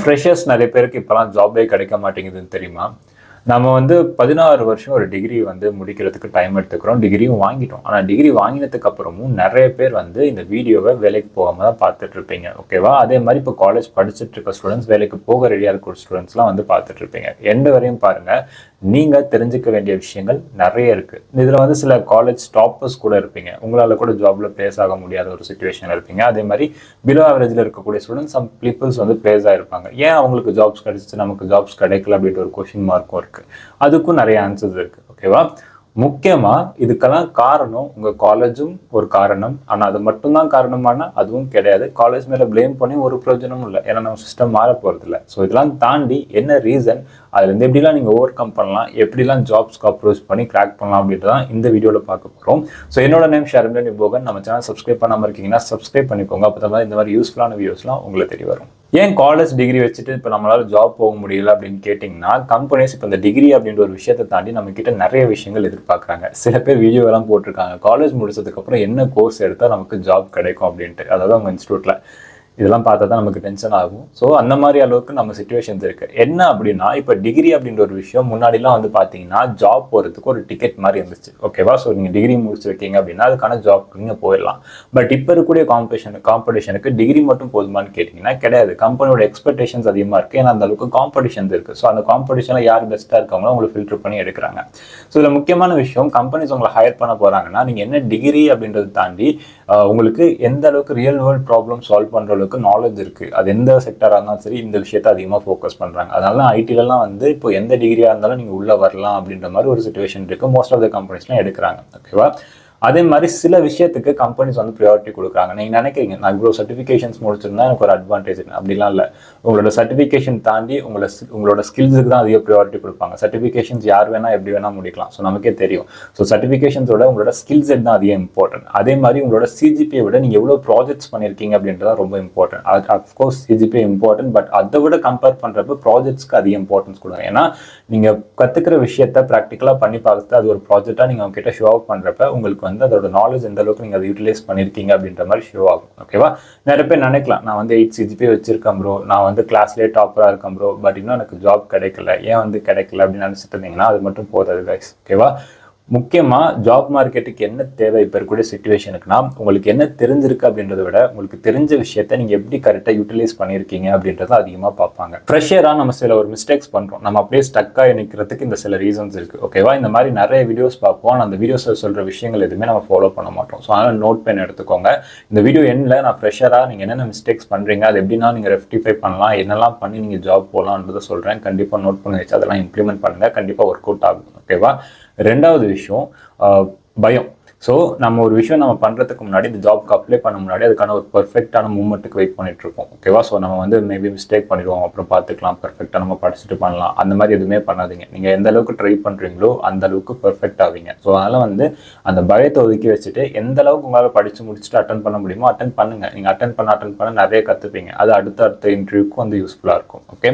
Freshers நிறைய பேருக்கு இப்போலாம் ஜாபே கிடைக்க மாட்டேங்குதுன்னு தெரியுமா? நம்ம 16 வருஷம் ஒரு டிகிரி முடிக்கிறதுக்கு டைம் எடுத்துக்கிறோம். டிகிரியும் வாங்கிட்டோம். ஆனால் டிகிரி வாங்கினதுக்கு அப்புறமும் நிறைய பேர் இந்த வீடியோவை வேலைக்கு போகாம தான் பார்த்துட்டு இருப்பீங்க. ஓகேவா? அதே மாதிரி இப்போ காலேஜ் படிச்சுட்டு இருக்க ஸ்டூடெண்ட்ஸ், வேலைக்கு போக ரெடியாக இருக்கிற ஸ்டூடெண்ட்ஸ்லாம் பார்த்துட்டு இருப்பீங்க. எந்த வரையும் பாருங்க, நீங்க தெரிஞ்சுக்க வேண்டிய விஷயங்கள் நிறைய இருக்கு. இதுல சில காலேஜ் டாப்பர்ஸ் கூட இருப்பீங்க. உங்களால கூட ஜாப்ல பிளேஸ் ஆக முடியாத ஒரு சிச்சுவேஷன் இருப்பீங்க. அதே மாதிரி பிலோ ஆவரேஜ்ல இருக்கக்கூடிய ஸ்டூடெண்ட்ஸ், சம் பீப்புள்ஸ் பிளேஸ் ஆயிருப்பாங்க. ஏன் அவங்களுக்கு ஜாப்ஸ் கிடைச்சிச்சு, நமக்கு ஜாப்ஸ் கிடைக்கல அப்படின்ற ஒரு கொஸ்டின் மார்க்கும் இருக்கு. அதுக்கும் நிறைய ஆன்சர்ஸ் இருக்கு. ஓகேவா? முக்கியமா இதுக்கெல்லாம் காரணம் உங்க காலேஜும் ஒரு காரணம். ஆனா அது மட்டும்தான் காரணமான அதுவும் கிடையாது. காலேஜ் மேல பிளேம் பண்ணி ஒரு பிரயோஜனமும் இல்லை. ஏன்னா நம்ம சிஸ்டம் மாற போறது இல்லை. ஸோ இதெல்லாம் தாண்டி என்ன ரீசன், அதுல இருந்து எப்படிலாம் நீங்க ஓவர் கம் பண்ணலாம், எப்படிலாம் ஜாப்ஸ்க்கு அப்ரோச் பண்ணி கிராக் பண்ணலாம் அப்படின்றதான் இந்த வீடியோல பார்க்க போறோம். ஸோ என்னோட நேம் ஷர்மிளன் போகன். நம்ம சேனல் சப்ஸ்கிரைப் பண்ணாம இருக்கீங்கன்னா சப்ஸ்கிரைப் பண்ணிக்கோங்க. அப்பதான் இந்த மாதிரி யூஸ்ஃபுல்லான வீடியோஸ்லாம் உங்களுக்கு தெரிய வரும். ஏன் காலேஜ் டிகிரி வச்சுட்டு இப்போ நம்மளால ஜாப் போக முடியல அப்படின்னு கேட்டிங்கன்னா, கம்பெனிஸ் இப்போ இந்த டிகிரி அப்படின்ற ஒரு விஷயத்தை தாண்டி நம்ம கிட்ட நிறைய விஷயங்கள் எதிர்பார்க்குறாங்க. சில பேர் வீடியோ எல்லாம் போட்டிருக்காங்க, காலேஜ் முடிச்சதுக்கப்புறம் என்ன கோர்ஸ் எடுத்தால் நமக்கு ஜாப் கிடைக்கும் அப்படின்ட்டு. அதாவது அவங்க இன்ஸ்டியூட்ல இதெல்லாம் பார்த்தா தான் நமக்கு டென்ஷன் ஆகும். ஸோ அந்த மாதிரி அளவுக்கு நம்ம சிச்சுவேஷன்ஸ் இருக்கு. என்ன அப்படின்னா, இப்போ டிகிரி அப்படின்ற ஒரு விஷயம் முன்னாடிலாம் பார்த்தீங்கன்னா ஜாப் போகிறதுக்கு ஒரு டிக்கெட் மாதிரி இருந்துச்சு. ஓகேவா? ஸோ நீங்கள் டிகிரி முடிச்சிருக்கீங்க அப்படின்னா அதுக்கான ஜாப் நீங்கள் போயிடலாம். பட் இப்போ இருக்கக்கூடிய காம்படிஷனுக்கு டிகிரி மட்டும் போதுமான்னு கேட்டிங்கன்னா கிடையாது. கம்பெனியோட எக்ஸ்பெக்டேஷன்ஸ் அதிகமாக இருக்குது. ஏன்னா அந்த அளவுக்கு காம்படிஷன்ஸ் இருக்குது. ஸோ அந்த காம்படிஷனில் யார் பெஸ்ட்டாக இருக்காங்களோ அவங்களை ஃபில்டர் பண்ணி எடுக்கிறாங்க. ஸோ இதில் முக்கியமான விஷயம், கம்பெனிஸ் உங்களை ஹையர் பண்ண போகிறாங்கன்னா நீங்கள் என்ன டிகிரி அப்படின்றத தாண்டி உங்களுக்கு எந்த அளவுக்கு ரியல் வேர்ல்ட் ப்ராப்ளம் சால்வ் பண்ணுற அளவுக்கு நாலேஜ் இருக்கு. அது எந்த செக்டரா இருந்தாலும் சரி, இந்த விஷயத்தை அதிகமாக ஃபோக்கஸ் பண்றாங்க. அதனால ஐடிலலாம் இப்போ எந்த டிகிரியா இருந்தாலும் நீங்க உள்ள வரலாம் அப்படின்ற மாதிரி ஒரு சிச்சுவேஷன் இருக்கு. மோஸ்ட் ஆஃப் த கம்பெனிஸ்லாம் எடுக்கிறாங்க. ஓகேவா? அதே மாதிரி சில விஷயத்துக்கு கம்பெனிஸ் ப்ரியாரிட்டி கொடுக்குறாங்க. நீங்கள் நினைக்கிறீங்க நான் இவ்வளோ சர்டிஃபிகேஷன்ஸ் முடிச்சிருந்தா எனக்கு ஒரு அட்வான்டேஜ். அப்படிலாம் இல்லை. உங்களோட சர்டிஃபிகேஷன் தாண்டி உங்களோட ஸ்கில்ஸுக்கு தான் அதிக ப்ரியாரிட்டி கொடுப்பாங்க. சர்டிஃபிகேஷன்ஸ் யார் வேணால் எப்படி வேணால் முடிக்கலாம். ஸோ நமக்கே தெரியும். ஸோ சர்டிஃபிகேஷன்ஸோட உங்களோட ஸ்கில் செட் தான் அதிகம் இம்பார்ட்டன்ட். அதே மாதிரி உங்களோட சிஜிபியை விட நீங்கள் எவ்வளோ ப்ராஜெக்ட்ஸ் பண்ணியிருக்கீங்க அப்படின்றத ரொம்ப இம்பார்ட்டன்ட். அது அஃப்கோர்ஸ் சிஜிபிஏ இம்பார்ட்டன்ட், பட் அதை விட கம்பேர் பண்ணுறப்ப ப்ராஜெக்ட்ஸ்க்கு அதிக இம்பார்ட்டன்ஸ் கொடுங்க. ஏன்னா நீங்கள் கற்றுக்கிற விஷயத்த ப்ராக்டிக்கலாக பண்ணி பார்த்து அது ஒரு ப்ராஜெக்டாக நீங்கள் அவங்க கிட்ட ஷோ அப் பண்ணுறப்ப உங்களுக்கு அதோட நாலேஜ் எந்த அளவுக்கு நீங்க அதை யூட்டிலைஸ் பண்ணிருக்கீங்க அப்படின்ற மாதிரி ஷோ ஆகும். ஓகேவா? நிறைய பேர் நினைக்கலாம், நான் 8 CGPA வச்சிருக்கேன் ப்ரோ, நான் கிளாஸ்லேயே டாப்பரா இருக்கேன் ப்ரோ, பட் இன்னும் எனக்கு ஜாப் கிடைக்கல. ஏன் கிடைக்கல அப்படின்னு நினைச்சிட்டு இருந்தீங்கன்னா அது மட்டும் போதாது கைஸ். ஓகேவா? முக்கியமா ஜாப் மார்க்கெட்டுக்கு என்ன தேவை இப்போ இருக்கக்கூடிய சிச்சுவேஷனுக்குனா, உங்களுக்கு என்ன தெரிஞ்சிருக்கு அப்படின்றத விட உங்களுக்கு தெரிஞ்ச விஷயத்த நீங்க எப்படி கரெக்டாக யூட்டிலைஸ் பண்ணியிருக்கீங்க அப்படின்றத அதிகமாக பார்ப்பாங்க. ஃப்ரெஷராக நம்ம சில ஒரு மிஸ்டேக்ஸ் பண்றோம். நம்ம அப்படியே ஸ்டக்காக நிற்கிறதுக்கு இந்த சில ரீசன்ஸ் இருக்கு. ஓகேவா? இந்த மாதிரி நிறைய வீடியோஸ் பார்ப்போம். அந்த வீடியோஸில் சொல்ற விஷயங்கள் எதுவுமே நம்ம ஃபாலோ பண்ண மாட்டோம். ஸோ அதனால நோட் பண்ணி எடுத்துக்கோங்க. இந்த வீடியோ எண்ணில் நான் ஃப்ரெஷராக நீங்க என்னென்ன மிஸ்டேக்ஸ் பண்றீங்க, அது எப்படின்னா நீங்க ரெக்டிஃபை பண்ணலாம், என்னெல்லாம் பண்ணி நீங்க ஜாப் போகலான்றதை சொல்றேன். கண்டிப்பாக நோட் பண்ணி வச்சு அதெல்லாம் இம்ப்ளிமெண்ட் பண்ணுங்க. கண்டிப்பாக ஒர்க் அவுட் ஆகும். ஓகேவா? ரெண்டாவது விஷயம், பயம். ஸோ நம்ம ஒரு விஷயம் நம்ம பண்ணுறதுக்கு முன்னாடி, இந்த ஜாப்க்கு அப்ளை பண்ண முன்னாடி அதுக்கான ஒரு பர்ஃபெக்டான மூமெண்ட்டுக்கு வெயிட் பண்ணிட்டு இருப்போம். ஓகேவா? ஸோ நம்ம மேபி மிஸ்டேக் பண்ணிடுவோம், அப்புறம் பார்த்துக்கலாம், பர்ஃபெக்டாக நம்ம படிச்சுட்டு பண்ணலாம். அந்த மாதிரி எதுவுமே பண்ணாதீங்க. நீங்கள் எந்த அளவுக்கு ட்ரை பண்ணுறீங்களோ அந்த அளவுக்கு பர்ஃபெக்ட் ஆவீங்க. ஸோ அதனால் அந்த பயத்தை ஒதுக்கி வச்சுட்டு எந்த அளவுக்கு உங்களால் படித்து முடிச்சுட்டு அட்டன் பண்ண முடியுமோ அட்டன் பண்ணுங்க. நீங்கள் அட்டன் பண்ண நிறைய கற்றுப்பீங்க. அது அடுத்த இன்டர்வியூக்கும் யூஸ்ஃபுல்லாக இருக்கும். ஓகே?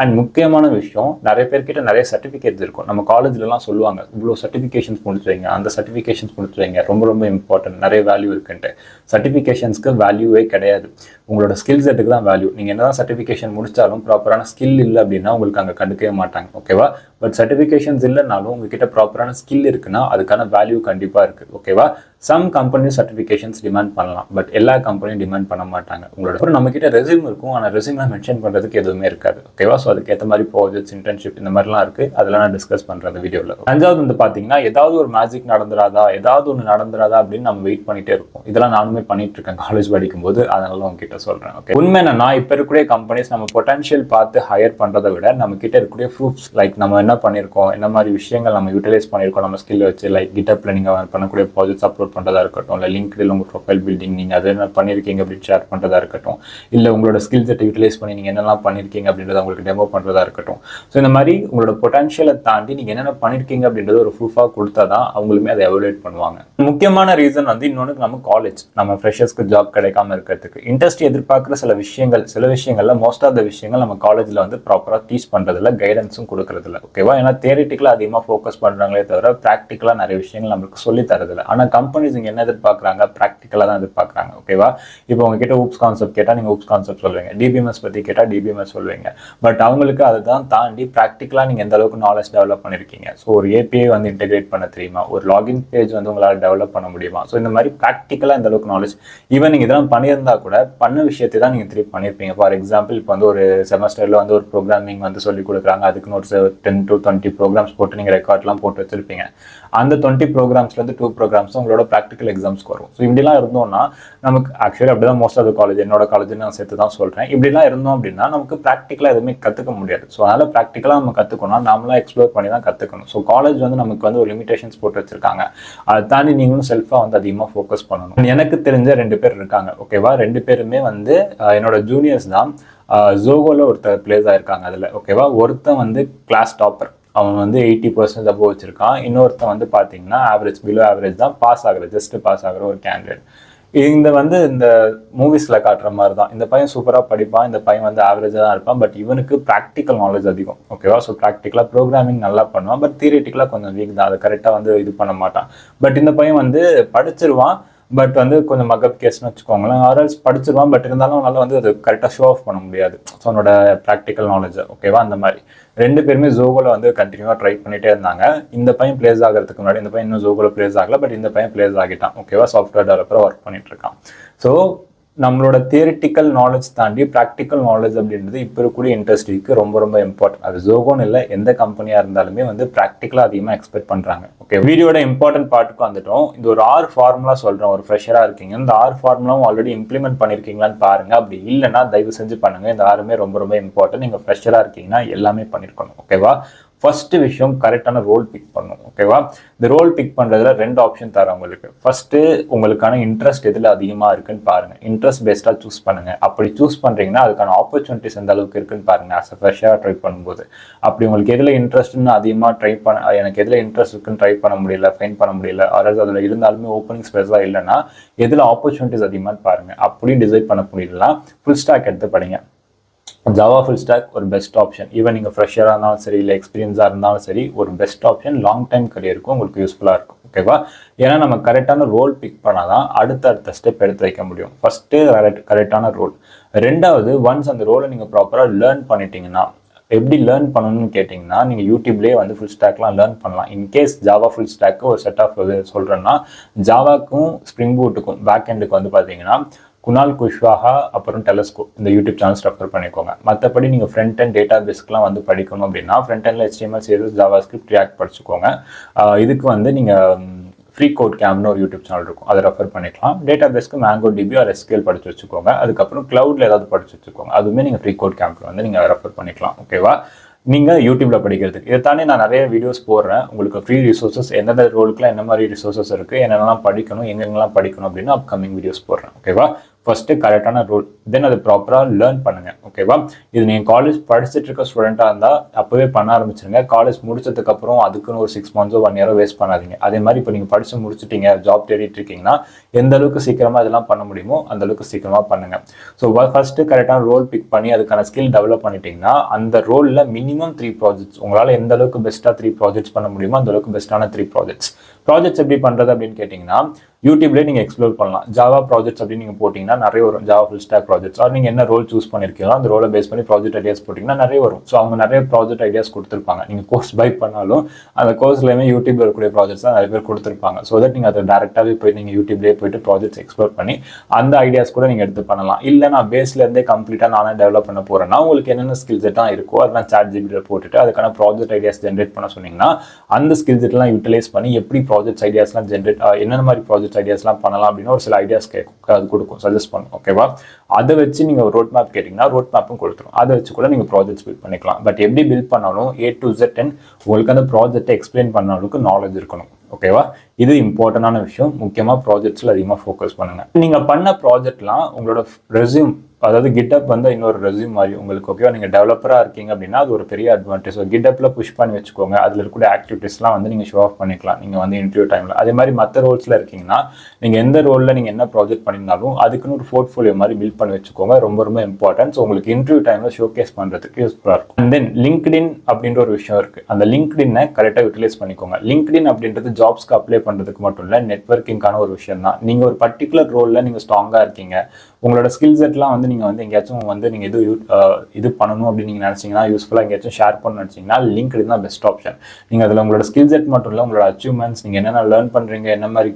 அண்ட் முக்கியமான விஷயம், நிறைய பேர்கிட்ட நிறைய சர்டிஃபிகேட்ஸ் இருக்கும். நம்ம காலேஜ்லலாம் சொல்லுவாங்க, இவ்வளோ சர்டிஃபிகேஷன்ஸ் முடிச்சு வைங்க, அந்த சர்டிஃபிகேஷன்ஸ் முடிச்சு ரொம்ப ரொம்ப இம்பார்ட்டன்ட், நிறைய வேல்யூ இருக்குன்ட்டு. சர்டிஃபிகேஷன்ஸ்க்கு வேல்யூவே கிடையாது. உங்களோட ஸ்கில் செட்டுக்கு தான் வேல்யூ. நீங்க என்னதான் சர்டிஃபிகேஷன் முடிச்சாலும் ப்ராப்பரான ஸ்கில் இல்லை அப்படின்னா உங்களுக்கு அங்கே கண்டுக்கவே மாட்டாங்க. ஓகேவா? பட் சர்டிஃபிகேஷன்ஸ் இல்லைனாலும் உங்ககிட்ட ப்ராப்பரான ஸ்கில் இருக்குன்னா அதுக்கான வேல்யூ கண்டிப்பா இருக்கு. ஓகேவா? சம் கம்பெனி சர்டிஃபிகேஷன்ஸ் டிமாண்ட் பண்ணலாம், பட் எல்லா கம்பெனியும் டிமாண்ட் பண்ண மாட்டாங்க. உங்களோட நம்ம கிட்ட ரெஸ்யூம் இருக்கும், ஆனால் ரெஸ்யூம்ல மென்ஷன் பண்றதுக்கு எதுவுமே இருக்காது. ஓகேவா? ஸோ அதுக்கு ஏற்ற மாதிரி ப்ராஜெக்ட்ஸ், இன்டர்ன்ஷிப் இந்த மாதிரிலாம் இருக்கு. அதெல்லாம் நான் டிஸ்கஸ் பண்றது வீடியோவில். அஞ்சாவது பாத்தீங்கன்னா, ஏதாவது ஒரு மேஜிக் நடந்துராதா, ஏதாவது ஒன்று நடந்துராதா அப்படின்னு நம்ம வெயிட் பண்ணிட்டே இருப்போம். இதெல்லாம் நானுமே பண்ணிட்டு இருக்கேன் காலேஜ் படிக்கும் போது. அதனால உங்ககிட்ட சொல்றேன். ஓகே? உண்மை என்னன்னா, இப்ப இருக்கக்கூடிய கம்பெனிஸ் நம்ம பொட்டன்ஷியல் பார்த்து ஹையர் பண்றதை விட நம்ம கிட்ட இருக்கக்கூடிய ப்ரூஃப்ஸ், லைக் நம்ம என்ன பண்ணிருக்கோம், என்ன மாதிரி விஷயங்கள் நம்ம யூட்டிலைஸ் பண்ணிருக்கோம் நம்ம ஸ்கில் வச்சு, லைக் GitHubல நீங்க பண்ணக்கூடிய ப்ராஜெக்ட்ஸ் அப்லோட் பண்றதா இருக்கட்டும், இல்லை லிங்க்டின்ல உங்க ப்ரொஃபைல் பில்டிங் நீங்க அதை என்ன பண்ணிருக்கீங்க அப்படின்னு ஷேர் பண்றதா இருக்கட்டும், இல்லை உங்களோட ஸ்கில் செட்டை யூட்டிலைஸ் பண்ணி நீங்க என்னெல்லாம் பண்ணிருக்கீங்க அப்படின்றத உங்களுக்கு டெமோ பண்றதா இருக்கட்டும். ஸோ இந்த மாதிரி உங்களோட பொட்டன்ஷியலை தாண்டி நீங்க என்னென்ன பண்ணிருக்கீங்க அப்படின்றது ஒரு ப்ரூஃபாக கொடுத்தாதான் அவங்களுமே அதை எவாலுவேட் பண்ணுவாங்க. முக்கியமான ரீசன் இன்னொன்று, நம்ம காலேஜ், நம்ம ஃப்ரெஷர்ஸ்க்கு ஜாப் கிடைக்காம இருக்கிறதுக்கு இண்டஸ்ட்ரி எதிர்பார்க்குற சில விஷயங்கள்ல மோஸ்ட் ஆஃப் த விஷயங்கள் நம்ம காலேஜ்ல ப்ராப்பரா டீச் பண்றதில்ல, கைடன்ஸும் கொடுக்கறதில்ல. ஓகேவா? ஏன்னா தியரிட்டிக்கலா அதிகமாக ஃபோக்கஸ் பண்றாங்களே தவிர ப்ராக்டிக்கலா நிறைய விஷயங்கள் நம்மளுக்கு சொல்லி தரதில்லை. ஆனா கம்பெனி கம்பெனிஸ் இங்கே என்ன எதிர்பார்க்குறாங்க, ப்ராக்டிக்கலாக தான் எதிர்பார்க்குறாங்க. ஓகேவா? இப்போ உங்ககிட்ட ஊப்ஸ் கான்செப்ட் கேட்டால் நீங்கள் ஊப்ஸ் கான்செப்ட் சொல்லுவீங்க, டிபிஎம்எஸ் பற்றி கேட்டால் டிபிஎம்எஸ் சொல்லுவீங்க. பட் அவங்களுக்கு அதை தான் தாண்டி ப்ராக்டிக்கலாக நீங்கள் எந்த அளவுக்கு நாலேஜ் டெவலப் பண்ணியிருக்கீங்க, ஸோ ஒரு ஏபிஐ வந்து இன்டெகிரேட் பண்ண தெரியுமா, ஒரு லாகின் பேஜ் வந்து உங்களால் டெவலப் பண்ண முடியுமா, ஸோ இந்த மாதிரி ப்ராக்டிக்கலாக இந்த அளவுக்கு நாலேஜ், ஈவன் நீங்கள் இதெல்லாம் பண்ணியிருந்தா கூட பண்ண விஷயத்தை தான் நீங்கள் திருப்பி பண்ணியிருப்பீங்க. ஃபார் எக்ஸாம்பிள் இப்போ வந்து ஒரு செமஸ்டரில் வந்து ஒரு ப்ரோக்ராமிங் வந்து சொல்லிக் கொடுக்குறாங்க, அதுக்குன்னு ஒரு 10 to 20 ப்ரோக்ராம்ஸ் போட்டு நீங்கள் ரெக்கார்ட்லாம் போட்டு வச்சிருப்பீங்க. அந்த 20 ப்ரோக்ராம்ஸ்லேருந்து 2 ப்ரோக்ராம்ஸ் உங்களோட ப்ராக்டிக்கல் எக்ஸாம்ஸ்க்கு வரும். ஸோ இப்படிலாம் இருந்தோம்னா நமக்கு ஆக்சுவலி அப்படி தான் மோஸ்ட் ஆஃப் த காலேஜ், என்னோட காலேஜ் நான் சேர்த்து தான் சொல்கிறேன், இப்படிலாம் இருந்தோம் அப்படின்னா நமக்கு ப்ராக்டிக்கலாக எதுவுமே கற்றுக்க முடியாது. ஸோ அதனால் ப்ராக்டிக்கலாக நம்ம கற்றுக்கணும், நாமளாக எக்ஸ்ப்ளோர் பண்ணி தான் கற்றுக்கணும். ஸோ காலேஜ் வந்து நமக்கு வந்து ஒரு லிமிடேஷன்ஸ் போட்டு வச்சிருக்காங்க, அதை தாண்டி நீங்களும் செல்ஃபாக வந்து அதிகமாக ஃபோக்கஸ் பண்ணணும். எனக்கு தெரிஞ்ச 2 பேர் இருக்காங்க. ஓகேவா? 2 பேருமே வந்து என்னோட ஜூனியர்ஸ் தான். ஜோகோல ஒருத்தர் பிளேஸ் ஆயிருக்காங்க அதில். ஓகேவா? ஒருத்தன் வந்து கிளாஸ் டாப்பர், அவன் வந்து 80% அபோவ் வச்சிருக்கான். இன்னொருத்தன் வந்து பார்த்தீங்கன்னா ஆவரேஜ், பிலோ ஆவரேஜ் தான், பாஸ் ஆகுற, ஜஸ்ட் பாஸ் ஆகுற ஒரு கேண்டிடேட். இந்த மூவிஸில் காட்டுற மாதிரி தான். இந்த பையன் சூப்பராக படிப்பான், இந்த பையன் வந்து ஆவரேஜாக தான் இருப்பான். பட் இவனுக்கு ப்ராக்டிக்கல் நாலேஜ் அதிகம். ஓகேவா? ஸோ ப்ராக்டிக்கலாக ப்ரோக்ராமிங் நல்லா பண்ணுவான், பட் தியரிட்டிக்கலாக கொஞ்சம் வீக் தான், அதை கரெக்டாக வந்து இது பண்ண மாட்டான். பட் இந்த பையன் வந்து படிச்சிருவான், பட் வந்து கொஞ்சம் மக்கப் கேஸ்ன்னு வச்சுக்கோங்களேன். ஆர்எல்ஸ் படிச்சிருவான், பட் இருந்தாலும் அவனால் வந்து அது கரெக்டாக ஷோ ஆஃப் பண்ண முடியாது, ஸோ அவனோட ப்ராக்டிக்கல் நாலேஜை. ஓகேவா? அந்த மாதிரி 2 பேருமே ஜோகோல வந்து கண்டினியூவாக ட்ரை பண்ணிட்டே இருந்தாங்க. இந்த பையன் பிளேஸ் ஆகிறதுக்கு முன்னாடி இந்த பையன் இன்னும் ஜோகோல பிளேஸ் ஆகல, பட் இந்த பையன் பிளேஸ் ஆகிட்டான். ஓகேவா? சாஃப்ட்வேர் டெவலப்பராக ஒர்க் பண்ணிட்டு இருக்கான். ஸோ நம்மளோட தியரிட்டிக்கல் நாலேஜ் தாண்டி ப்ராக்டிக்கல் நாலேஜ் அப்படின்றது இப்போ இருக்கக்கூடிய இண்டஸ்ட்ரிக்கு ரொம்ப ரொம்ப இம்பார்ட்டன்ட். அது ஜோகோன்னு இல்லை, எந்த கம்பெனியாக இருந்தாலுமே வந்து ப்ராக்டிக்கலாக அதிகமாக எக்ஸ்பெக்ட் பண்ணுறாங்க. ஓகே, வீடியோட இம்பார்ட்டன்ட் பார்ட்டுக்கு வந்துட்டோம். இந்த ஒரு 6 ஃபார்முலா சொல்கிறேன். ஒரு ஃப்ரெஷராக இருக்கீங்க, இந்த 6 ஃபார்முலாவும் ஆல்ரெடி இம்ப்ளிமெண்ட் பண்ணியிருக்கீங்களான்னு பாருங்க. அப்படி இல்லைன்னா தயவு செஞ்சு பண்ணுங்க. இந்த 6மே ரொம்ப ரொம்ப இம்பார்ட்டன்ட். நீங்கள் ஃப்ரெஷராக இருக்கீங்கன்னா எல்லாமே பண்ணியிருக்கணும். ஓகேவா? ஃபர்ஸ்ட் விஷயம், கரெக்டான ரோல் பிக் பண்ணணும். ஓகேவா? இந்த ரோல் பிக் பண்ணுறதுல 2 ஆப்ஷன் தரேன் உங்களுக்கு. ஃபர்ஸ்ட்டு, உங்களுக்கான இன்ட்ரெஸ்ட் எதில் அதிகமாக இருக்குன்னு பாருங்க. இன்ட்ரெஸ்ட் பேஸ்டாக சூஸ் பண்ணுங்க. அப்படி சூஸ் பண்ணுறீங்கன்னா அதுக்கான ஆப்பர்ச்சுனிட்டிஸ் எந்த அளவுக்கு இருக்குன்னு பாருங்க. ஆஸ் அ ஃப்ரெஷ்ஷாக ட்ரை பண்ணும்போது அப்படி உங்களுக்கு எதில் இன்ட்ரெஸ்ட்னு அதிகமாக ட்ரை பண்ண, எனக்கு எதில் இன்ட்ரெஸ்ட் இருக்குன்னு ட்ரை பண்ண முடியல, ஃபைன் பண்ண முடியல, அதாவது அதில் இருந்தாலுமே ஓப்பனிங் ஸ்பேஸாக இல்லைன்னா எதில் ஆப்பர்ச்சுனிட்டிஸ் அதிகமாக பாருங்க. அப்படியும் டிசைட் பண்ண முடியலன்னா ஃபுல் ஸ்டாக் எடுத்து படிங்க. ஜாவா ஃபுல் ஸ்டாக் ஒரு பெஸ்ட் ஆப்ஷன். ஈவன் நீங்கள் ஃப்ரெஷராக இருந்தாலும் சரி, இல்லை எக்ஸ்பீரியன்ஸாக இருந்தாலும் சரி, ஒரு பெஸ்ட் ஆப்ஷன். லாங் டைம் கரியருக்கும் உங்களுக்கு யூஸ்ஃபுல்லாக இருக்கும். ஓகேவா? ஏன்னா நம்ம கரெக்டான ரோல் பிக் பண்ணால் தான் அடுத்த ஸ்டெப் எடுத்து வைக்க முடியும். ஃபஸ்ட்டு கரெக்டான ரோல். 2வது, ஒன்ஸ் அந்த ரோலை நீங்கள் ப்ராப்பராக லேர்ன் பண்ணிட்டீங்கன்னா, எப்படி லேர்ன் பண்ணணும்னு கேட்டிங்கன்னா, நீங்கள் யூடியூப்லேயே வந்து ஃபுல் ஸ்டாக்லாம் லேர்ன் பண்ணலாம். இன்கேஸ் ஜாவா ஃபுல் ஸ்டாக்கு ஒரு செட் ஆஃப் சொல்கிறேன்னா, ஜாவாக்கும் ஸ்ப்ரிங் பூட்டுக்கும் பேக் எண்டுக்கு வந்து பார்த்தீங்கன்னா குணால் குஷ்வாஹா அப்புறம் டெலஸ்கோ இந்த யூடியூப் சேனல்ஸ் ரெஃபர் பண்ணிக்கோங்க. மற்றபடி நீங்கள் ஃப்ரண்ட் அண்ட் டேட்டா பேஸ்க்குலாம் வந்து படிக்கணும் அப்படின்னா front until HTML, CSS, Java script, react படிச்சுக்கோங்க. இதுக்கு வந்து நீங்கள் ஃப்ரீ கோட் கேம்ப்னு ஒரு யூடியூப் சேனல் இருக்கும், அதை ரெஃபர் பண்ணிக்கலாம். டேட்டா பேஸ்க்கு மேங்கோ டிபி ஆர் SQL படிச்சு வச்சுக்கோங்க. அதுக்கப்புறம் க்ளவுடில் ஏதாவது படிச்சு வச்சுக்கோங்க. அதுவுமே நீங்கள் ஃப்ரீ கோட் கேம்பில் வந்து நீங்கள் ரெஃபர் பண்ணிக்கலாம். ஓகேவா? நீங்கள் யூடியூப்பில் படிக்கிறதுக்கு இதை தாண்டி நான் நிறைய வீடியோஸ் போடுறேன். உங்களுக்கு ஃப்ரீ ரிசோர்ஸஸ், எந்தெந்த ரோலுக்குலாம் என்ன மாதிரி ரிசோர்ஸஸ் இருக்குது, என்னென்னலாம் படிக்கணும், எங்கெங்கெல்லாம் படிக்கணும் அப்படின்னு அப்கமிங் வீடியோஸ் போடுறேன். ஓகேவா? ஃபர்ஸ்ட்டு கரெக்டான ரோல், தென் அது ப்ராப்பராக லேர்ன் பண்ணுங்கள். ஓகேவா? இது நீங்கள் காலேஜ் படிச்சுட்டு இருக்க ஸ்டூடெண்ட்டாக இருந்தால் அப்போவே பண்ண ஆரம்பிச்சிருங்க. காலேஜ் முடிச்சதுக்கப்புறம் அதுக்குன்னு ஒரு 6 months 1 year வேஸ்ட் பண்ணாதீங்க. அதே மாதிரி இப்போ நீங்கள் படித்து முடிச்சுட்டீங்க, ஜாப் தேடிட்டு இருக்கீங்கன்னா எந்த அளவுக்கு சீக்கிரமாக இதெல்லாம் பண்ண முடியுமோ அந்த அளவுக்கு சீக்கிரமாக பண்ணுங்கள். ஸோ ஃபர்ஸ்ட்டு கரெக்டான ரோல் பிக் பண்ணி அதுக்கான ஸ்கில் டெவலப் பண்ணிட்டீங்கன்னா அந்த ரோலில் மினிமம் 3 ப்ராஜெக்ட்ஸ், உங்களால் எந்த அளவுக்கு பெஸ்ட்டாக 3 ப்ராஜெக்ட்ஸ் பண்ண முடியுமோ அந்த அளவுக்கு பெஸ்ட்டான 3 ப்ராஜெக்ட்ஸ். ப்ராஜெக்ட்ஸ் எப்படி பண்ணுறது அப்படின்னு கேட்டிங்கன்னா, யூடியூப்லேயே நீங்கள் எக்ஸ்ப்ளோர் பண்ணலாம். ஜாவா ப்ராஜெக்ட்ஸ் அப்படின்னு நீங்கள் போட்டிங்கன்னா நிறைய வரும். Java full stack projects, or நீங்கள் என்ன ரோல் சூஸ் பண்ணியிருக்கீங்களோ அந்த ரோலை பேஸ் பண்ணி ப்ராஜெக்ட் ஐடியாஸ் போட்டிங்கன்னா நிறைய வரும். ஸோ அவங்க நிறைய ப்ராஜெக்ட் ஐடியாஸ் கொடுத்துருப்பாங்க. நீங்கள் கோர்ஸ் பை பண்ணாலும் அந்த கோர்ஸ்லேயுமே யூடியூப்ல இருக்கக்கூடிய ப்ராஜெக்ட்ஸ் தான் நிறைய பேர் கொடுத்துருப்பாங்க. ஸோ தட் நீங்கள் அதை டேரெக்டாகவே போயிட்டு நீங்கள் யூடியூப்லேயே போயிட்டு ப்ராஜெக்ட்ஸ் எக்ஸ்ப்ளோர் பண்ணி அந்த ஐடியாஸ் கூட நீங்கள் எடுத்து பண்ணலாம். இல்லை நான் பேஸ்லேருந்தே கம்ப்ளீட்டாக நானே டெவலப் பண்ண போகிறேன்னா உங்களுக்கு என்னென்ன ஸ்கில் செட்டாக இருக்கோ அதெல்லாம் ChatGPT போட்டுட்டு அதுக்கான ப்ராஜெக்ட் ஐடியாஸ் ஜென்ரேட் பண்ண சொன்னீங்கன்னா அந்த ஸ்கில் செட்லாம் யூட்டிலைஸ் பண்ணி எப்படி ப்ராஜெக்ட்ஸ் ஐடியாஸ்லாம் ஜென்ரேட், என்னென்ன மாதிரி ப்ராஜெக்ட் ஐடியாஸ்லாம் பண்ணலாம் அப்படின்னு ஒரு சில ஐடியாஸ் கேட்கும், அது கொடுக்கும், சஜஸ்ட் பண்ணும். ஓகேவா? அதை வச்சு நீங்கள் ரோட் மேப் கேட்டிங்கன்னா ரோட் மேப்பும் கொடுத்துரும். அதை வச்சு கூட நீங்கள் ப்ராஜெக்ட்ஸ் பில்ட் பண்ணிக்கலாம். பட் எப்படி பில்ட் பண்ணாலும் A to Z உங்களுக்கு அந்த ப்ராஜெக்டை எக்ஸ்பிளைன் பண்ண அளவுக்கு நாலேஜ் இருக்கணும். ஓகேவா? இது இம்பார்ட்டன்டான விஷயம். முக்கியமாக ப்ராஜெக்ட்ஸில் அதிகமாக ஃபோக்கஸ் பண்ணுங்க. நீங்கள் பண்ண ப்ராஜெக்ட்லாம் உங்களோட ரெஸ்யூம் அதாவது கிட்டப் வந்து இன்னொரு ரெஸ்யூம் மாதிரி உங்களுக்கு. ஓகேவா, நீங்கள் டெவலப்பராக இருக்கீங்க அப்படின்னா அது ஒரு பெரிய அட்வான்டேஜ். ஸோ கிட்டப்பில் புஷ் பண்ணி வச்சுக்கோங்க. அதில் இருக்கக்கூடிய ஆக்டிவிட்டீஸ்லாம் வந்து நீங்கள் ஷோ ஆஃப் பண்ணிக்கலாம் நீங்கள் வந்து இன்டர்வியூ டைமில். அதே மாதிரி மற்ற ரோல்ஸில் இருக்கீங்கன்னா நீங்கள் எந்த ரோலில் நீங்கள் என்ன ப்ராஜெக்ட் பண்ணியிருந்தாலும் அதுக்குன்னு ஒரு போர்ட்ஃபோலியோ மாதிரி பில்ட் பண்ணி வச்சுக்கோங்க. ரொம்ப ரொம்ப இம்பார்ட்டன்ட். ஸோ உங்களுக்கு இன்டர்வியூ டைமில் ஷோகேஸ் பண்ணுறதுக்கு யூஸ்ஃபுல்லாக இருக்கும். அண்ட் தென் லிங்க்டின் அப்படின்ற ஒரு விஷயம் இருக்குது. அந்த லிங்க்டினை கரெக்டாக யூட்டிலைஸ் பண்ணிக்கோங்க. லிங்க்டின் அப்படின்றது ஜாப்ஸ்க்கு அப்ளை பண்ணுறதுக்கு மட்டும் இல்லை, நெட்வொர்க்கிங்கான ஒரு விஷயம் தான். நீங்கள் ஒரு பர்டிகுலர் ரோலில் நீங்கள் ஸ்ட்ராங்காக இருக்கீங்க, உங்களோட ஸ்கில் செட்லாம் வந்து நீங்கள் வந்து எங்கேயாச்சும் வந்து நீங்கள் இது பண்ணணும் அப்படின்னு நீங்கள் நினச்சிங்கன்னா, யூஸ்ஃபுல்லாக எங்கேயாச்சும் ஷேர் பண்ணணும்னு நினச்சிங்கன்னா லிங்க்டின் தான் பெஸ்ட் ஆப்ஷன். நீங்கள் அதில் உங்களோட ஸ்கில் செட் மட்டும் இல்லை, உங்களோட அச்சீவ்மெண்ட்ஸ், நீங்கள் என்னென்ன லேர்ன் பண்ணுறீங்க, என்ன மாதிரி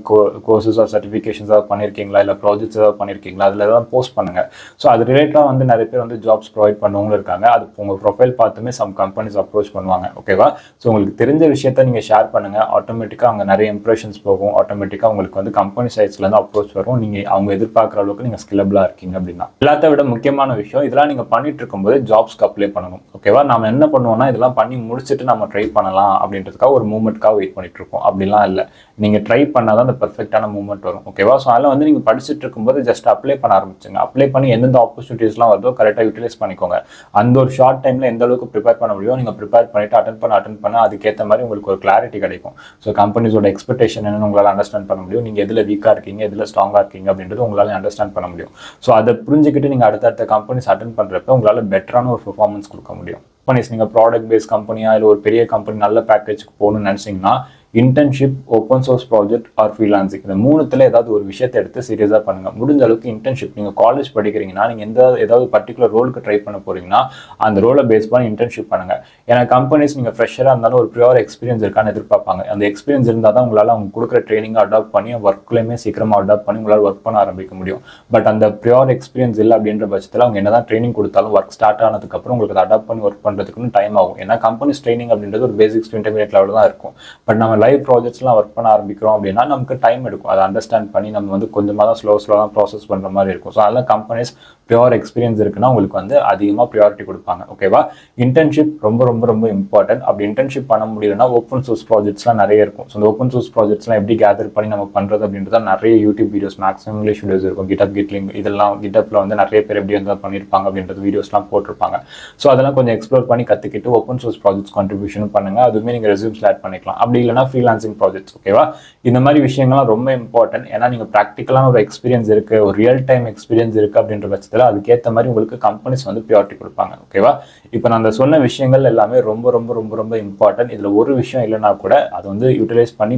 கோர்சஸ் ஆர் சர்டிஃபிகேஷன்ஸ் ஏதாவது பண்ணியிருக்கீங்களா, இல்லை ப்ராஜெக்ட்ஸ் ஏதாவது பண்ணியிருக்கீங்களா, அதில் ஏதாவது போஸ்ட் பண்ணுங்கள். ஸோ அது ரிலேட்டடாக வந்து நிறைய பேர் வந்து ஜாப்ஸ் ப்ரொவைட் பண்ணவங்களும் இருக்காங்க. அது உங்கள் ப்ரொஃபைல் பார்த்துமே சம் கம்பெனிஸ் அப்ரோச் பண்ணுவாங்க. ஓகேவா, ஸோ உங்களுக்கு தெரிஞ்ச விஷயத்த நீங்கள் ஷேர் பண்ணுங்கள். ஆட்டோமேட்டிக்காக அங்கே நிறைய இம்ப்ரெஷன்ஸ் போகும். ஆட்டோமேட்டிக்காக உங்களுக்கு வந்து கம்பெனி சைட்ஸ்லேருந்து அப்ரோச் வரும். நீங்கள் அவங்க எதிர்பார்க்குற அளவுக்கு நீங்கள் ஸ்கில்லபிளாக இருக்கீங்க அப்படின்னா. எல்லாத்த விட முக்கியமான விஷயம், இதெல்லாம் நீங்கள் பண்ணிட்டு இருக்கும்போது ஜாப்ஸ்க்கு அப்ளை பண்ணணும். ஓகேவா, நம்ம என்ன பண்ணுவோம்னா இதெல்லாம் பண்ணி முடிச்சுட்டு நம்ம ட்ரை பண்ணலாம் அப்படின்றதுக்காக ஒரு மூமெண்ட்காக வெயிட் பண்ணிட்டு இருக்கோம். அப்படிலாம் இல்லை, நீங்கள் ட்ரை பண்ணால் தான் அந்த பெர்ஃபெக்டான மூமெண்ட் வரும். ஓகேவா, ஸோ அதில் வந்து நீங்கள் படிச்சுட்டு இருக்கும்போது ஜஸ்ட் அப்ளை பண்ண ஆரம்பிச்சுங்க. அப்ளை பண்ணி எந்தெந்த ஆப்பர்ச்சுனிட்டிஸ்லாம் வருதோ கரெக்டாக யூட்டிலைஸ் பண்ணிக்கோங்க. அந்த ஒரு ஷார்ட் டைமில் எந்த அளவுக்கு ப்ரிப்பேர் பண்ண முடியும் நீங்கள் ப்ரிப்பேர் பண்ணிட்டு அட்டன் பண்ண அதுக்கேற்ற மாதிரி உங்களுக்கு ஒரு கிளாரிட்டி கிடைக்கும். ஸோ கம்பெனிஸோட எக்ஸ்பெக்டேஷன் என்னன்னு உங்களால் அண்டர்ஸ்டாண்ட் பண்ண முடியும். நீங்கள் எதில் வீக்காக இருக்கீங்க, எதில் ஸ்ட்ராங்காக இருக்கீங்க அப்படின்றது உங்களால் அண்டர்ஸ்டாண்ட் பண்ண முடியும். ஸோ அதை புரிஞ்சுக்கிட்டு நீங்கள் அடுத்தடுத்த கம்பெனிஸ் அட்டன் பண்ணுறப்ப உங்களால் பெட்டரான ஒரு பெர்ஃபார்மன்ஸ் கொடுக்க முடியும். கம்பெனிஸ் நீங்கள் ப்ராடக்ட் பேஸ்ட் கம்பெனியாக இல்லை ஒரு பெரிய கம்பெனி நல்ல பேக்கேஜுக்கு போகணும்னு நினச்சிங்கன்னா internship, open source project or freelancing, இந்த மூணுத்தில் ஏதாவது ஒரு விஷயத்தை எடுத்து சீரியஸாக பண்ணுங்கள். முடிஞ்ச அளவுக்கு இன்டர்ன்ஷிப், நீங்கள் காலேஜ் படிக்கிறீங்கன்னா நீங்கள் ஏதாவது பர்டிகுலர் ரோலுக்கு ட்ரை பண்ண போகிறீங்கன்னா அந்த ரோலை பேஸ் பண்ணி இன்டர்ன்ஷிப் பண்ணுங்கள். ஏன்னா கம்பெனிஸ் நீங்கள் ஃப்ரெஷராக இருந்தாலும் ஒரு ப்ரியோர் எக்ஸ்பீரியன்ஸ் இருக்கான்னு எதிர்பார்ப்பாங்க. அந்த எக்ஸ்பீரியன்ஸ் இருந்தால் தான் உங்களால் அவங்க கொடுக்குற ட்ரைனிங்கை அடாப்ட் பண்ணி ஒர்க்லேயுமே சீக்கிரமாக அடாப்ட் பண்ணி உங்களால் ஒர்க் பண்ண ஆரம்பிக்க முடியும். பட் அந்த ப்ரியோர் எக்ஸ்பீரியன்ஸ் இல்லை அப்படின்ற பட்சத்தில் அவங்க என்ன தான் ட்ரைனிங் கொடுத்தாலும் ஒர்க் ஸ்டார்ட் ஆனதுக்கப்புறம் உங்களுக்கு அதை அடாப்ட் பண்ணி ஒர்க் பண்ணுறதுக்குன்னு டைம் ஆகும். ஏன்னா கம்பெனிஸ் ட்ரைனிங் அப்படின்றது ஒரு பேசிக்ஸ் இன்டர்மீடியட் லெவலில் தான் இருக்கும். பட் நம்ம லைவ் ப்ராஜெக்ட்ஸ்லாம் ஒர்க் பண்ண ஆரம்பிக்கிறோம் அப்படின்னா நமக்கு டைம் எடுக்கும். அதை அண்டர்ஸ்டாண்ட் பண்ணி நம்ம வந்து கொஞ்சமாக தான் ஸ்லோ தான் ப்ராசஸ் பண்ணுற மாதிரி இருக்கும். ஸோ அதெல்லாம் கம்பெனிஸ் ப்ரியோர் எக்ஸ்பீரியன்ஸ் இருக்குன்னா உங்களுக்கு வந்து அதிகமாக ப்ரியாரிட்டி கொடுப்பாங்க. ஓகேவா, இன்டர்ன்ஷிப் ரொம்ப ரொம்ப ரொம்ப இம்பார்ட்டன்ட். அப்படி இன்டர்ன்ஷிப் பண்ண முடியலன்னா ஓப்பன் சோர்ஸ் ப்ராஜெக்ட்ஸ்லாம் நிறைய இருக்கும். ஸோ அந்த ஓப்பன் சோர்ஸ் ப்ராஜெக்ட்ஸ்லாம் எப்படி கேதர் பண்ணி நம்ம பண்ணுறது அப்படின்றத நிறைய YouTube videos, maximum English videos இருக்கும். கிட்லிங் இதெல்லாம் கிட்டப்பில் வந்து நிறைய பேர் எப்படி வந்து பண்ணியிருப்பாங்க அப்படின்றது வீடியோஸ்லாம் போட்டிருப்பாங்க. ஸோ அதெல்லாம் கொஞ்சம் எக்ஸ்ப்ளோர் பண்ணி கற்றுக்கிட்டு ஓப்பன் சோர்ஸ் ப்ராஜெக்ட்ஸ் கான்ட்ரிபியூஷன் பண்ணுங்கள். அதுவுமே நீங்கள் ரெஸ்யூம்ஸ் ஆட் பண்ணிக்கலாம். அப்படி இல்லைனா ஃப்ரீலான்சிங் ப்ராஜெக்ட்ஸ். ஓகேவா, இந்த மாதிரி விஷயங்கள்லாம் ரொம்ப இம்பார்ட்டன்ட். ஏன்னா நீங்கள் ப்ராக்டிக்கலான ஒரு எக்ஸ்பீரியன்ஸ் இருக்குது, ஒரு ரியல் டைம் எக்ஸ்பீரியன்ஸ் இருக்குது அப்படின்ற பட்சத்தில் அதுக்கேற்ற மாதிரி உங்களுக்கு கம்பெனிஸ் வந்து ப்ரியாரிட்டி கொடுப்பாங்க. ஓகேவா, இப்போ நான் அந்த சொன்ன விஷயங்கள் எல்லாமே ரொம்ப ரொம்ப ரொம்ப ரொம்ப இம்பார்ட்டன்ட். இதில் ஒரு விஷயம் இல்லைனா கூட அதை வந்து யூட்டிலைஸ் பண்ணி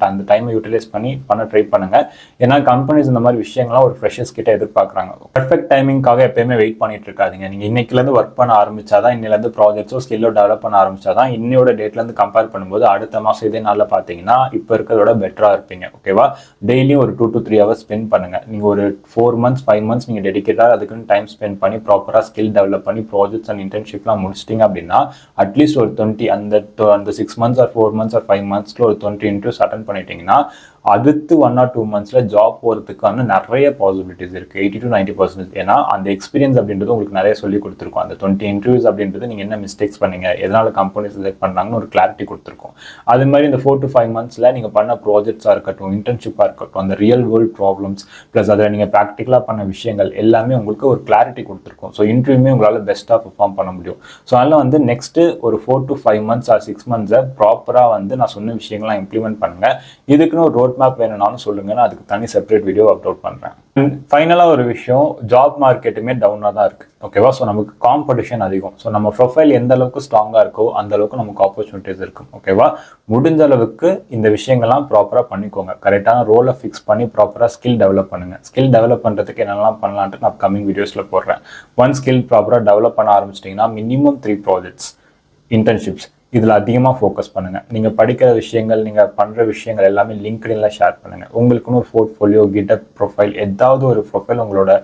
அந்த டைமை யூட்டிலைஸ் பண்ணி பண்ண ட்ரை பண்ணுங்க. ஏன்னா கம்பெனிஸ் இந்த மாதிரி விஷயங்கள்லாம் ஒரு ஃப்ரெஷர்ஸ் கிட்ட எதிர்பார்க்குறாங்க. பர்ஃபெக்ட் டைமிங்காக எப்பயுமே வெயிட் பண்ணிட்டு இருக்காதீங்க. நீங்கள் இன்னைக்குலேருந்து ஒர்க் பண்ண ஆரம்பிச்சாதான், இன்னிலேருந்து ப்ராஜெக்ட்ஸோ ஸ்கில்லோ டெவலப் பண்ண ஆரம்பிச்சாதான் இன்னையோட டேட்லேருந்து கம்பேர் பண்ணும்போது அடுத்த மாதம் இதே நாளில் பார்த்தீங்கன்னா இப்போ இருக்கிறதோட பெட்டராக இருப்பீங்க. ஓகேவா, டெய்லியும் ஒரு 2 to 3 hours ஸ்பெண்ட் பண்ணுங்க. நீங்கள் ஒரு 4 months 5 months நீங்கள் டெடிகேட்டாக அதுக்குன்னு டைம் ஸ்பெண்ட் பண்ணி ப்ராப்பராக ஸ்கில் டெவலப் பண்ணி ப்ராஜெக்ட்ஸ் அண்ட் இன்டர்ன்ஷிப்லாம் முடிச்சிட்டிங்க அப்படின்னா அட்லீஸ்ட் ஒரு 20 அந்த 6 months or 4 months or 5 months ஒரு 20 இன்டர்வியூஸ் அட்டன் பண்ணிட்டீங்கன்னா அடுத்து 1 or 2 months ஜாப் போகிறதுக்கான நிறைய பாசிபிலிட்டிஸ் இருக்குது. 80 to 90%. ஏன்னா அந்த எக்ஸ்பீரியன்ஸ் அப்படின்றது உங்களுக்கு நிறைய சொல்லி கொடுத்துருக்கோம். அந்த 20 இன்டர்வியூஸ் அப்படின்றது நீங்கள் என்ன மிஸ்டேக்ஸ் பண்ணீங்க, எதனால் கம்பெனி செலக்ட் பண்ணாங்கன்னு ஒரு கிளாரிட்டி கொடுத்துருக்கோம். அது மாதிரி இந்த 4 to 5 months நீங்கள் பண்ண ப்ராஜெக்ட்ஸாக இருக்கட்டும், இன்டர்ன்ஷிப்பாக இருக்கட்டும், அந்த ரியல் வேர்ல்ட் ப்ராப்ளம்ஸ் ப்ளஸ் அதில் நீங்கள் ப்ராக்டிக்கலாக பண்ண விஷயங்கள் எல்லாமே உங்களுக்கு ஒரு கிளாரிட்டி கொடுத்துருக்கோம். ஸோ இன்டர்வியூமே உங்களால் பெஸ்ட்டாக பெர்ஃபார்ம் பண்ண முடியும். ஸோ அதனால் வந்து நெக்ஸ்ட்டு ஒரு 4 to 5 months or 6 months ப்ராப்பராக வந்து நான் சொன்ன விஷயங்கள்லாம் இம்ப்ளிமெண்ட் பண்ணுங்கள். இதுக்குன்னு ஒரு ரோட் மேப் வேணும்னாலும் சொல்லுங்க, நான் அதுக்கு தனி செப்பரேட் வீடியோ அப்லோட் பண்ணுறேன். ஃபைனலாக ஒரு விஷயம், ஜாப் மார்க்கெட்டுமே டவுனாக தான் இருக்குது. ஓகேவா, ஸோ நமக்கு காம்படிஷன் அதிகம். ஸோ நம்ம ப்ரொஃபைல் எந்த அளவுக்கு ஸ்ட்ராங்காக இருக்கோ அந்த அளவுக்கு நமக்கு ஆப்பர்ச்சுனிட்டிஸ் இருக்கும். ஓகேவா, முடிஞ்ச அளவுக்கு இந்த விஷயங்கள்லாம் ப்ராப்பராக பண்ணிக்கோங்க. கரெக்டான ரோலை ஃபிக்ஸ் பண்ணி ப்ராப்பராக ஸ்கில் டெவலப் பண்ணுங்கள். ஸ்கில் டெவலப் பண்ணுறதுக்கு என்னெல்லாம் பண்ணலான்ட்டு நான் கமிங் வீடியோஸில் போடுறேன். ஒன் ஸ்கில் ப்ராப்பராக டெவலப் பண்ண ஆரம்பிச்சிட்டிங்கன்னா மினிமம் 3 ப்ராஜெக்ட்ஸ், இன்டர்ன்ஷிப்ஸ் இதில் அதிகமாக ஃபோக்கஸ் பண்ணுங்கள். நீங்கள் படிக்கிற விஷயங்கள், நீங்கள் பண்ணுற விஷயங்கள் எல்லாமே லிங்க்டின்ல ஷேர் பண்ணுங்கள். உங்களுக்குன்னு ஒரு போர்ட்ஃபோலியோ, கிட்டப் ப்ரொஃபைல், ஏதாவது ஒரு ப்ரொஃபைல் உங்களோட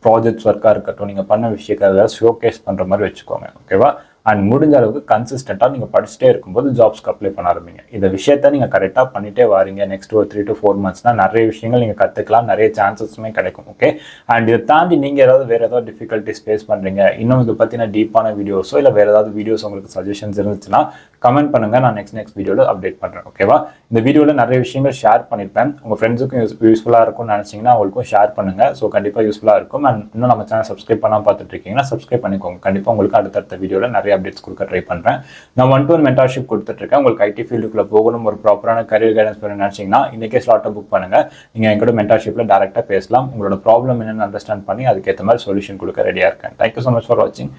ப்ராஜெக்ட்ஸ் ஒர்க்காக இருக்கட்டும், நீங்கள் பண்ண விஷயத்தை ஷோகேஸ் பண்ணுற மாதிரி வச்சுக்கோங்க. ஓகேவா, அண்ட் முடிஞ்ச அளவுக்கு கன்சிஸ்டண்ட்டாக நீங்கள் படிச்சுட்டே இருக்கும்போது ஜாப்ஸ்க்கு அப்ளை பண்ண ஆரம்பிங்க. இந்த விஷயத்த நீங்கள் கரெக்டாக பண்ணிட்டே வாரீங்க. நெக்ஸ்ட் ஒரு 3 to 4 months நிறைய விஷயங்கள் நீங்கள் கற்றுக்கலாம், நிறைய சான்சஸுமே கிடைக்கும். ஓகே, அண்ட் இதை தாண்டி நீங்கள் வேறு ஏதாவது டிஃபிகல்ட்டிஸ் ஃபேஸ் பண்ணுறீங்க, இன்னும் இதை பற்றின டீப்பான வீடியோஸோ இல்லை வேறு ஏதாவது வீடியோஸ் உங்களுக்கு சஜஷன்ஸ் இருந்துச்சுன்னா கமெண்ட் பண்ணுங்கள், நான் நெக்ஸ்ட் வீடியோவில் அப்டேட் பண்ணுறேன். ஓகேவா? இந்த வீடியோவில் நிறைய விஷயங்கள் ஷேர் பண்ணியிருப்பேன். உங்கள் ஃப்ரெண்ட்ஸுக்கும் யூஸ்ஃபுல்லாக இருக்கும்னு நினச்சிங்கன்னா அவங்களுக்கும் ஷேர் பண்ணுங்கள். ஸோ கண்டிப்பாக யூஸ்ஃபுல்லாக இருக்கும். அண்ட் இன்னும் நம்ம சேனல் சப்ஸ்கிரைப் பண்ணாமல் பார்த்துட்டு இருக்கீங்கன்னா சப்ஸ்கிரைப் பண்ணிக்கோங்க. கண்டிப்பாக உங்களுக்கு அடுத்தடுத்த வீடியோவில் நிறைய அப்டேட்ஸ் கொடுக்க ட்ரை பண்ணுறேன். நான் 1-to-1 மென்டார்ஷிப் கொடுத்துட்ருக்கேன். உங்களுக்கு ஐடி ஃபீல்டுக்குள்ளே போகணும், ஒரு ப்ராப்பரான கரியர் கைடன்ஸ் பண்ண நினச்சிங்கன்னா இன்றைக்கே ஸ்லாட்டை புக் பண்ணுங்கள். நீங்கள் எங்களோட மென்டார்ஷிப்பில் டேரெக்டாக பேசலாம். உங்களோட ப்ராப்ளம் என்னென்னு அண்டர்ஸ்டாண்ட் பண்ணி அதுக்கேற்ற மாதிரி சொல்யூஷன் கொடுக்க ரெடியாக இருக்கேன். தேங்க்யூ ஸோ மச் ஃபார் வாட்சிங்.